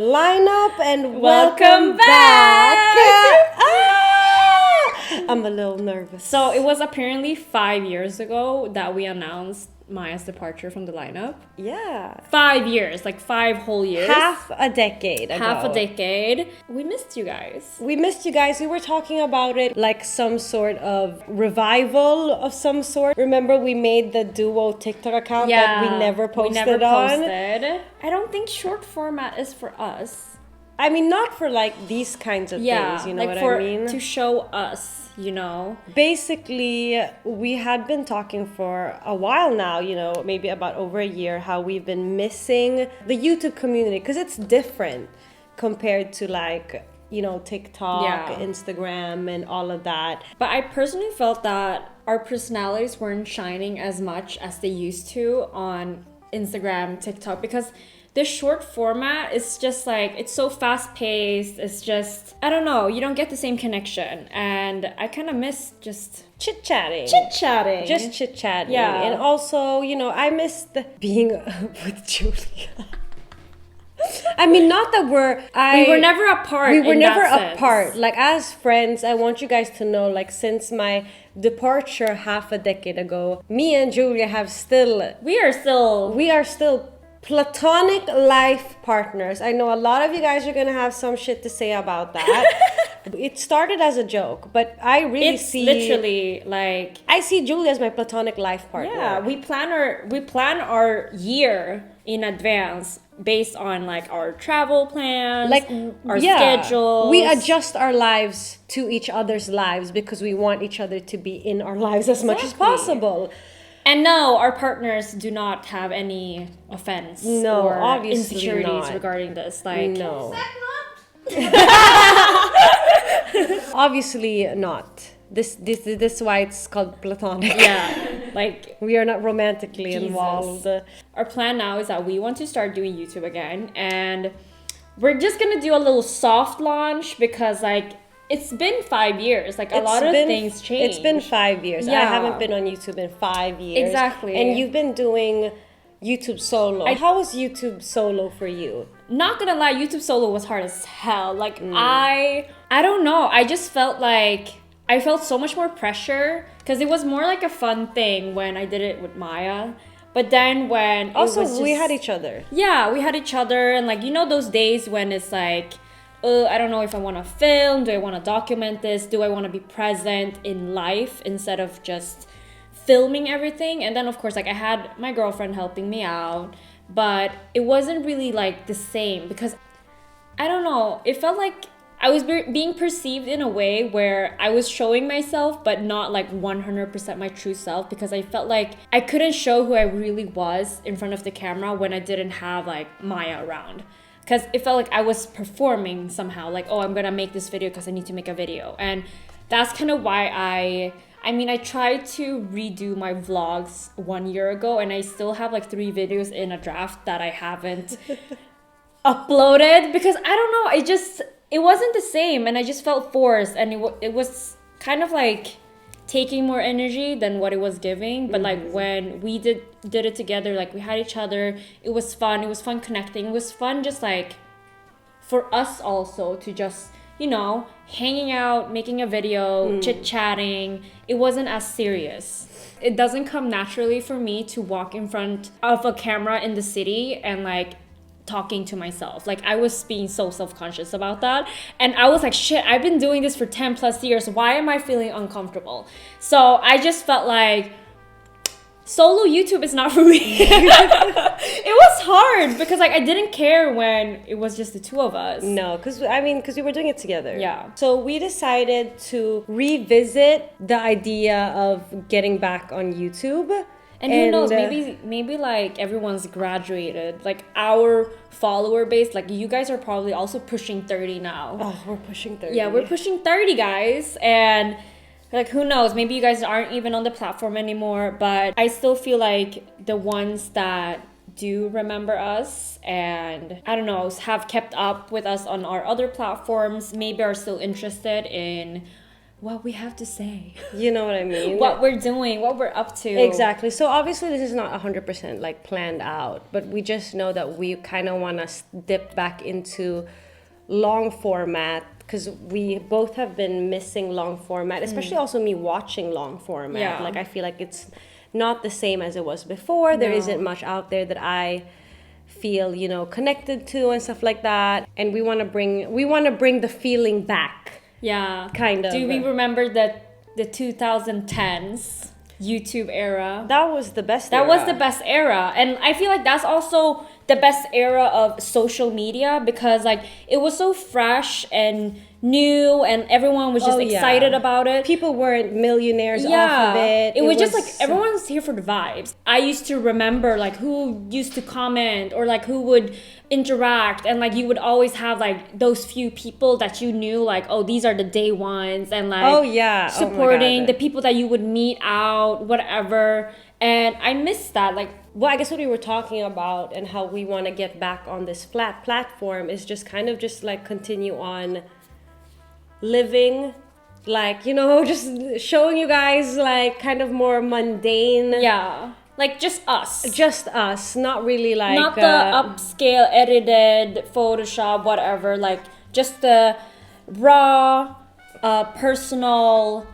lineup and Welcome back! I'm a little nervous. So it was apparently 5 years ago that we announced Maya's departure from the lineup. Yeah. 5 years, like 5 whole years. Half a decade ago. Half a decade. We missed you guys. We missed you guys. We were talking about it like some sort of revival of some sort. Remember we made the duo TikTok account that we never posted on? I don't think short format is for us. I mean, not for like these kinds of things, you know like what I mean? To show us, you know. Basically, we had been talking for a while now, you know, maybe about over a year, how we've been missing the YouTube community because it's different compared to like, you know, TikTok, Instagram, and all of that. But I personally felt that our personalities weren't shining as much as they used to on Instagram, TikTok, because the short format is just like, it's so fast paced. It's just, I don't know, you don't get the same connection. And I kind of miss just chit-chatting. Just chit-chatting. Yeah. And also, you know, I missed being with Julia. I mean, not that we were never apart. We were never apart. Like, as friends, I want you guys to know, like, since my departure half a decade ago, me and Julia we are still platonic life partners. I know a lot of you guys are gonna have some shit to say about that. It started as a joke, but I really literally like, I see Julia as my platonic life partner. Yeah, we plan our year in advance based on like our travel plans, like our schedules. We adjust our lives to each other's lives because we want each other to be in our lives as much as possible. And no, our partners do not have any offense or insecurities regarding this. Like, no. Obviously not. This is why it's called platonic. Yeah, like we are not romantically involved. Our plan now is that we want to start doing YouTube again, and we're just gonna do a little soft launch because like, it's been 5 years. Like, a lot of things changed. It's been 5 years. Yeah. I haven't been on YouTube in 5 years. Exactly. And you've been doing YouTube solo. How was YouTube solo for you? Not gonna lie, YouTube solo was hard as hell. Like, I don't know. I just felt like I felt so much more pressure because it was more like a fun thing when I did it with Maya. But then when we had each other. Yeah, we had each other, and like, you know, those days when it's like, I don't know if I want to film. Do I want to document this? Do I want to be present in life instead of just filming everything? And then, of course, like, I had my girlfriend helping me out, but it wasn't really like the same because, I don't know, it felt like I was being perceived in a way where I was showing myself, but not like 100% my true self, because I felt like I couldn't show who I really was in front of the camera when I didn't have like Maya around. Because it felt like I was performing somehow, like, oh, I'm gonna make this video because I need to make a video. And that's kind of why I tried to redo my vlogs 1 year ago, and I still have like 3 videos in a draft that I haven't uploaded because I don't know, it wasn't the same, and I just felt forced, and it was kind of like taking more energy than what it was giving. But like, when we did it together, like, we had each other, it was fun connecting, it was fun just like for us also to just, you know, hanging out, making a video, chit-chatting. It wasn't as serious. It doesn't come naturally for me to walk in front of a camera in the city and like talking to myself. Like, I was being so self-conscious about that, and I was like, shit, I've been doing this for 10 plus years, why am I feeling uncomfortable? So I just felt like solo YouTube is not for me. It was hard because like, I didn't care when it was just the two of us. No, because we were doing it together. Yeah. So we decided to revisit the idea of getting back on YouTube. And who knows, maybe like everyone's graduated. Like, our follower base, like, you guys are probably also pushing 30 now. Oh, we're pushing 30. Yeah, we're pushing 30, guys. And like, who knows, maybe you guys aren't even on the platform anymore. But I still feel like the ones that do remember us and, I don't know, have kept up with us on our other platforms, maybe are still interested in what we have to say. You know what I mean? What we're doing, what we're up to. Exactly. So obviously this is not 100% like planned out, but we just know that we kind of want to dip back into long format because we both have been missing long format, especially also me watching long format. Yeah. Like I feel like it's not the same as it was before. There No. isn't much out there that I feel, you know, connected to and stuff like that. And we want to bring the feeling back. Yeah. Kind of. Do we remember that the 2010s YouTube era? That was the best That era. was the best era. And I feel like that's also the best era of social media because like it was so fresh and new and everyone was just excited about it. People weren't millionaires off of it. It was just like everyone was here for the vibes. I used to remember like who used to comment or like who would interact, and like you would always have like those few people that you knew like, oh, these are the day ones, and like supporting the people that you would meet out, whatever. And I miss that. Like, well, I guess what we were talking about and how we want to get back on this flat platform is just kind of just like continue on living, like, you know, just showing you guys like kind of more mundane. Yeah. Like just us. Not really like... Not the upscale, edited, Photoshop, whatever. Like just the raw, personal...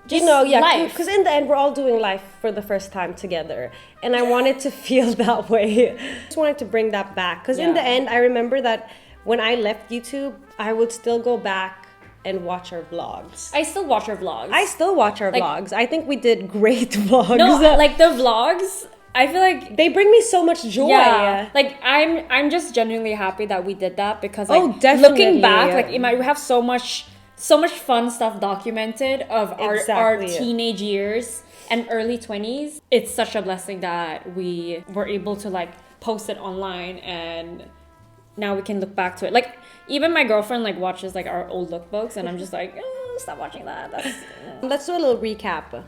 you know, yeah, life. because in the end, we're all doing life for the first time together. And I wanted to feel that way. I just wanted to bring that back. Because in the end, I remember that when I left YouTube, I would still go back and watch our vlogs. I still watch our vlogs. I still watch our vlogs. I think we did great vlogs. No, like the vlogs, I feel like they bring me so much joy. Yeah, like I'm just genuinely happy that we did that because like definitely. Looking back, like we have so much fun stuff documented of our teenage years and early 20s. It's such a blessing that we were able to like post it online, and now we can look back to it. Like even my girlfriend like watches like our old lookbooks, and I'm just like, oh, stop watching that. Let's do a little recap.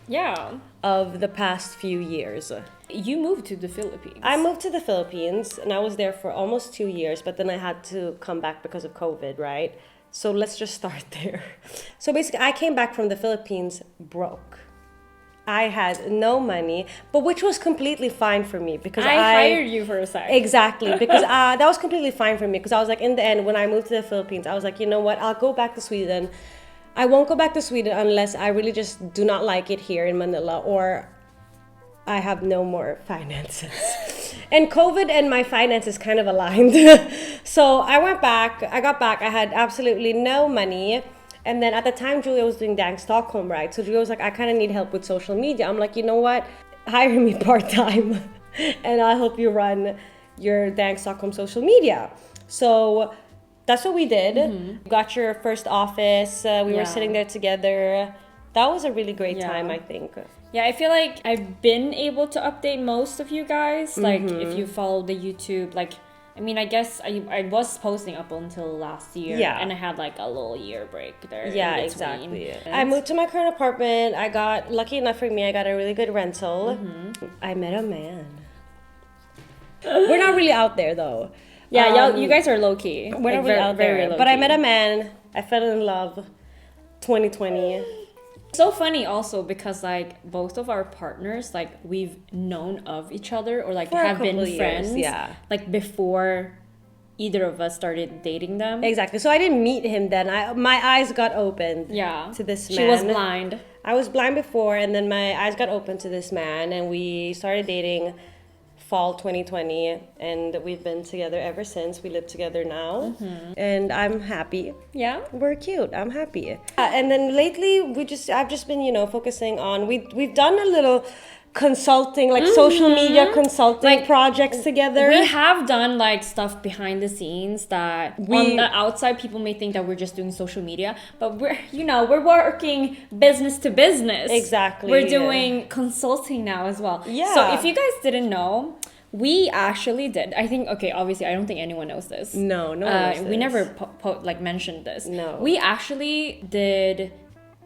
Yeah. Of the past few years. You moved to the Philippines. I moved to the Philippines and I was there for almost 2 years, but then I had to come back because of COVID, right? So let's just start there. So basically, I came back from the Philippines broke. I had no money, but which was completely fine for me because I hired you for a sec. Exactly, because that was completely fine for me because I was like, in the end, when I moved to the Philippines, I was like, you know what? I'll go back to Sweden. I won't go back to Sweden unless I really just do not like it here in Manila or I have no more finances. And COVID and my finances kind of aligned. So I went back, I got back, I had absolutely no money. And then at the time, Julia was doing Dang Stockholm, right? So Julia was like, I kind of need help with social media. I'm like, you know what? Hire me part-time and I'll help you run your Dang Stockholm social media. So that's what we did. Mm-hmm. Got your first office. We were sitting there together. That was a really great time, I think. Yeah, I feel like I've been able to update most of you guys. Like, if you follow the YouTube, like, I mean, I guess I was posting up until last year. Yeah. And I had, like, a little year break there. Yeah, exactly. I moved to my current apartment. I got, lucky enough for me, I got a really good rental. Mm-hmm. I met a man. We're not really out there, though. Yeah, you guys are low-key. We're not really out there. But I met a man. I fell in love. 2020. So funny also because like both of our partners, like we've known of each other or like have been friends like before either of us started dating them. Exactly. So I didn't meet him then. My eyes got opened to this man. She was blind. I was blind before, and then my eyes got open to this man, and we started dating fall 2020, and we've been together ever since. We live together now, and I'm happy. Yeah, we're cute. I'm happy. And then lately, I've just been, focusing on. We've done a little consulting, like social media consulting projects together. We have done like stuff behind the scenes that on the outside people may think that we're just doing social media, but we're working business to business. Exactly. We're doing consulting now as well. Yeah. So if you guys didn't know, we actually did. I think, okay, obviously I don't think anyone knows this. No one knows this. We never mentioned this. No. We actually did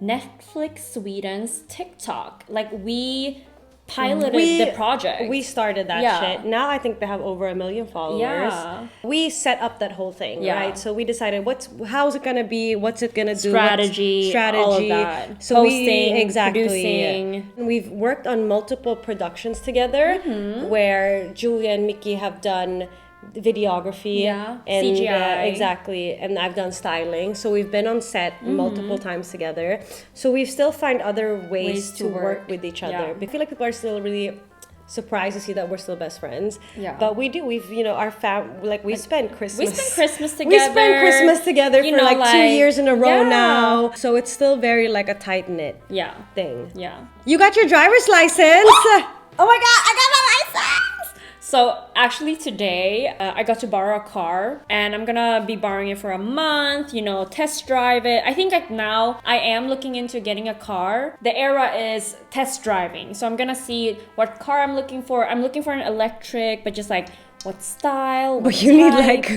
Netflix Sweden's TikTok. Like we piloted the project. We started that shit. Now I think they have over 1 million followers. Yeah. We set up that whole thing, Yeah. right? So we decided how's it gonna be, what's it gonna do, strategy, all of that. So Posting, producing. We've worked on multiple productions together, where Julia and Mickey have done videography, and CGI. exactly, and I've done styling. So we've been on set multiple times together. So we still find other ways to work with each other. I feel like people are still really surprised to see that we're still best friends. Yeah. But we do. We've our we spend Christmas. We spend Christmas together. We spend Christmas together for like 2 years in a row Yeah. now. So it's still very like a tight knit thing. Yeah. You got your driver's license. Oh my god, I got my license. So actually today, I got to borrow a car and I'm gonna be borrowing it for a month, test drive it. I think like now I am looking into getting a car. The era is test driving. So I'm gonna see what car I'm looking for. I'm looking for an electric, but just like what style, what But you type,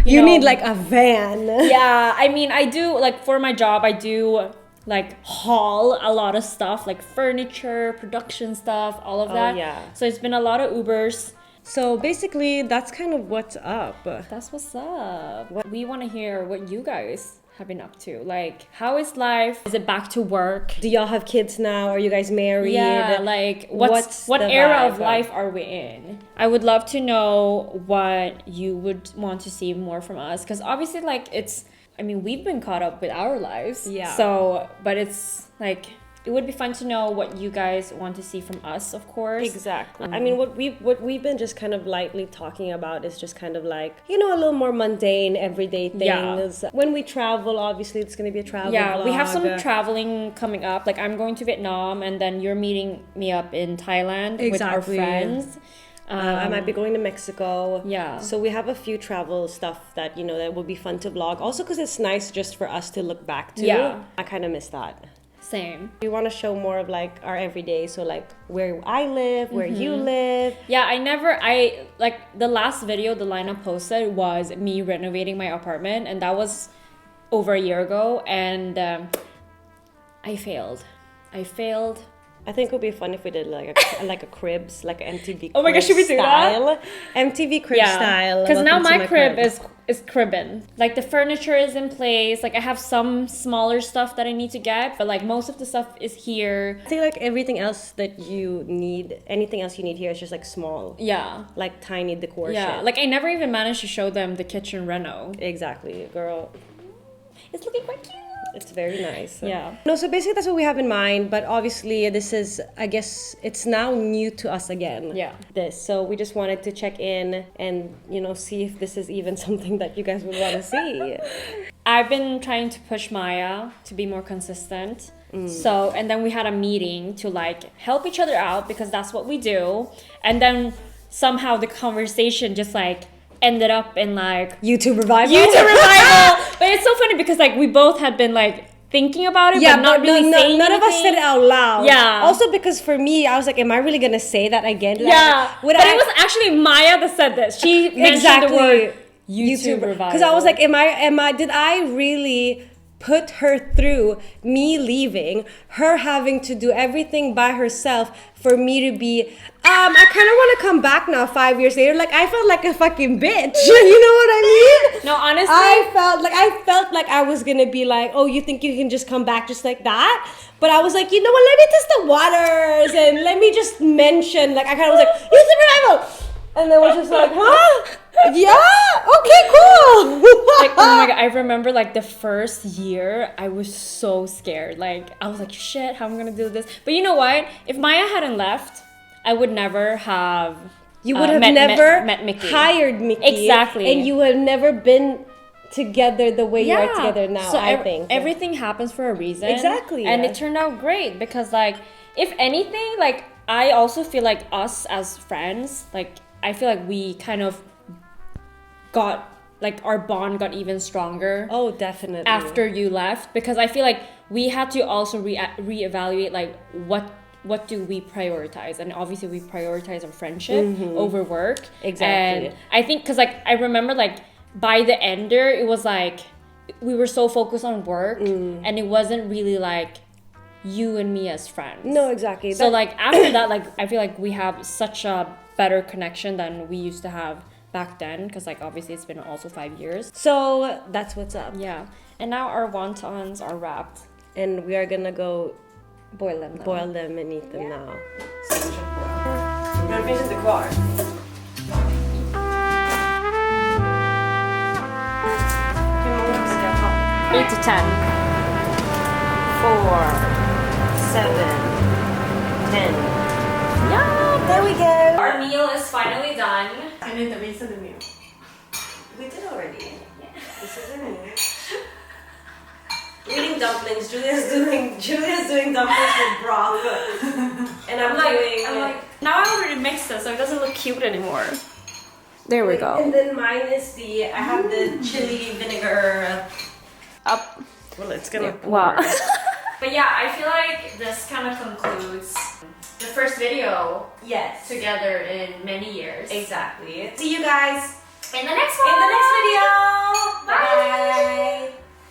need like a van. Yeah, I mean, I do like for my job, I do like haul a lot of stuff like furniture, production stuff, all of that. Yeah. So it's been a lot of Ubers. So basically, that's kind of what's up. That's what's up. We want to hear what you guys have been up to. Like, how is life? Is it back to work? Do y'all have kids now? Are you guys married? Yeah, like what the era vibe? of life are we in? I would love to know what you would want to see more from us, because obviously like we've been caught up with our lives. Yeah. So, but it's like it would be fun to know what you guys want to see from us, of course. Exactly. I mean, what we've been just kind of lightly talking about is just kind of like, a little more mundane, everyday things. Yeah. When we travel, obviously, it's going to be a travel vlog. We have some traveling coming up. Like, I'm going to Vietnam, and then you're meeting me up in Thailand with our friends. I might be going to Mexico. Yeah. So we have a few travel stuff that, that will be fun to vlog. Also, because it's nice just for us to look back to. Yeah. I kind of miss that. Same. We want to show more of like our everyday, so like where I live, where you live. Yeah, I like the last video TheLineUp posted was me renovating my apartment, and that was over a year ago, and I failed. I think it would be fun if we did like a cribs, like an MTV. Oh my gosh, should we do that? MTV crib style. Because now my crib is cribbing. Like the furniture is in place. Like I have some smaller stuff that I need to get, but like most of the stuff is here. I think like anything else you need here is just like small. Yeah. Like tiny decor shit. Like I never even managed to show them the kitchen reno. Exactly, girl. It's looking quite cute. It's very nice. Yeah. No, so basically that's what we have in mind, but obviously this is, I guess, it's now new to us again. Yeah. So we just wanted to check in and, see if this is even something that you guys would want to see. I've been trying to push Maya to be more consistent. So, and then we had a meeting to like help each other out because that's what we do. And then somehow the conversation just like ended up in like YouTube revival. But it's so funny because like we both had been like thinking about it, but not really saying none anything. of us said it out loud. Yeah. Also because for me, I was like, am I really gonna say that again? Yeah. But it was actually Maya that said this. She mentioned the word YouTube revival. Because I was like, did I really put her through me leaving, her having to do everything by herself for me to be, I kind of want to come back now 5 years later. Like, I felt like a fucking bitch. You know what I mean? No, honestly. I felt like I was going to be like, oh, you think you can just come back just like that? But I was like, you know what, let me test the waters and let me just mention, like, I kind of was like, YouTube revival. And then was just like, huh? Yeah? Okay, cool. Like, oh my God, I remember like the first year, I was so scared. Like, I was like, shit, how am I gonna do this? But you know what? If Maya hadn't left, I would never have You would have never met Mickey. hired Mickey. Exactly. And you would have never been together the way you are together now, so I think. Everything happens for a reason. Exactly. And it turned out great because like, if anything, like, I also feel like us as friends, like, I feel like we kind of got, like, our bond got even stronger. Oh, definitely. After you left, because I feel like we had to also reevaluate, like, what do we prioritize? And obviously we prioritize our friendship over work. Exactly. And I think, because, like, I remember, like, by the end there, it was like, we were so focused on work and it wasn't really like, you and me as friends. No, exactly. So like after that, like I feel like we have such a better connection than we used to have back then, because like obviously it's been also 5 years. So that's what's up. Yeah. And now our wontons are wrapped. And we are gonna go Boil them now. boil them and eat them now. We're gonna finish in the car. Hur många ska jag ta? 8 to 10. 4, 7, 10. Yeah, There we go. our meal is finally done. Kan inte visa the meal? We did already. Yeah. This is the meal. We're eating dumplings. Julia's doing dumplings with broth. And I'm like, now I already mixed it, so it doesn't look cute anymore. There we go. And then mine is I have the chili vinegar. Up. Well, it's gonna pour. Wow. But yeah, I feel like this kind of concludes the first video Yes. together in many years. Exactly. See you guys In the next one. in the next video. Bye.